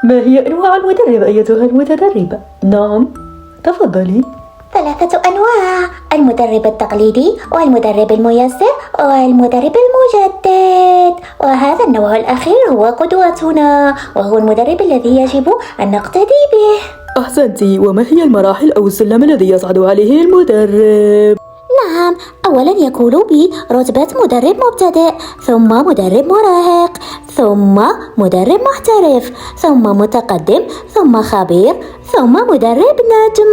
ما هي أنواع المدرب أيتها المتدربة؟ نعم، تفضلي. 3 أنواع: المدرب التقليدي، والمدرب الميسر، والمدرب المجدد. وهذا النوع الأخير هو قدوتنا، وهو المدرب الذي يجب أن نقتدي به. أحسنتِ. وما هي المراحل أو السلم الذي يصعد عليه المدرب؟ نعم، أولا يكون برتبة مدرب مبتدئ، ثم مدرب مراهق، ثم مدرب محترف، ثم متقدم، ثم خبير، ثم مدرب نجم.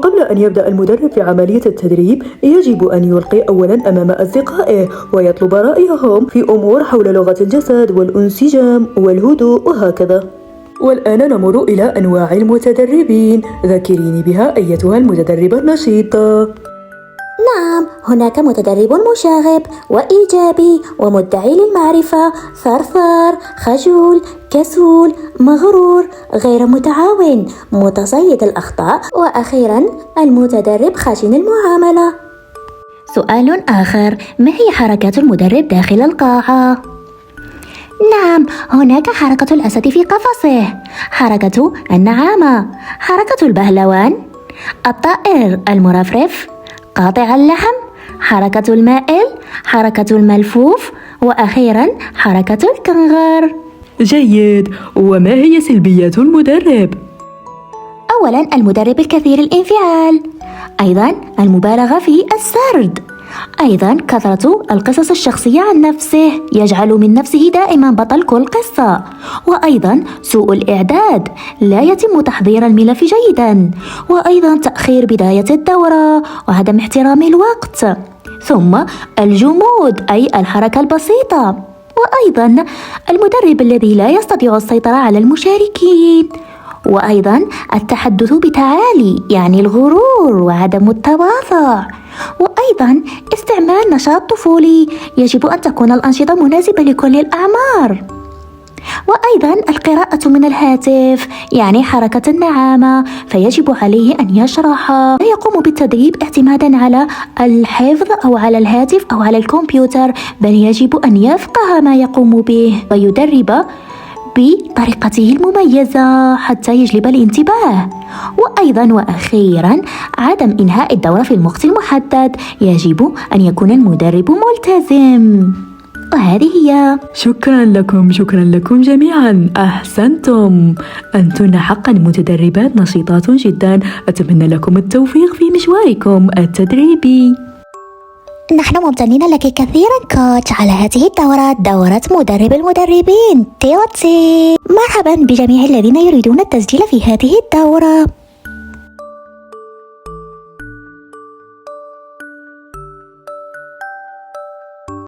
قبل أن يبدأ المدرب في عملية التدريب يجب أن يلقي أولا أمام أصدقائه ويطلب رأيهم في أمور حول لغة الجسد والانسجام والهدوء وهكذا. والآن نمر إلى أنواع المتدربين. ذكريني بها أيتها المتدربة النشيطة. نعم، هناك متدرب مشاغب وإيجابي ومدعي للمعرفة، ثرثار، خجول، كسول، مغرور، غير متعاون، متصيد الأخطاء، وأخيرا المتدرب خشن المعاملة. سؤال آخر: ما هي حركات المدرب داخل القاعة؟ نعم، هناك حركة الأسد في قفصه، حركة النعامة، حركة البهلوان، الطائر المرفرف، قاطع اللحم، حركة المائل، حركة الملفوف، وأخيرا حركة الكنغر. جيد. وما هي سلبيات المدرب؟ أولا المدرب الكثير الانفعال، أيضا المبالغة في السرد، أيضا كثرة القصص الشخصية عن نفسه، يجعل من نفسه دائما بطل كل قصة، وأيضا سوء الإعداد، لا يتم تحضير الملف جيدا، وأيضا تأخير بداية الدورة وعدم احترام الوقت، ثم الجمود أي الحركة البسيطة، وأيضا المدرب الذي لا يستطيع السيطرة على المشاركين، وأيضا التحدث بتعالي يعني الغرور وعدم التواضع، وأيضا استعمال نشاط طفولي، يجب أن تكون الأنشطة مناسبة لكل الأعمار، وأيضا القراءة من الهاتف يعني حركة النعامة، فيجب عليه أن يشرح، لا يقوم بالتدريب اعتمادا على الحفظ أو على الهاتف أو على الكمبيوتر، بل يجب أن يفقه ما يقوم به ويدرب بطريقته المميزة حتى يجلب الانتباه. وأيضا وأخيرا عدم إنهاء الدورة في الوقت المحدد، يجب أن يكون المدرب ملتزم. وهذه هي. شكرا لكم جميعا، أحسنتم. أنتن حقا متدربات نشيطات جدا. أتمنى لكم التوفيق في مشواركم التدريبي. نحن ممتنين لك كثيرا كوتش على هذه الدورة، دورة مدرب المدربين تيوتسي. مرحبا بجميع الذين يريدون التسجيل في هذه الدورة.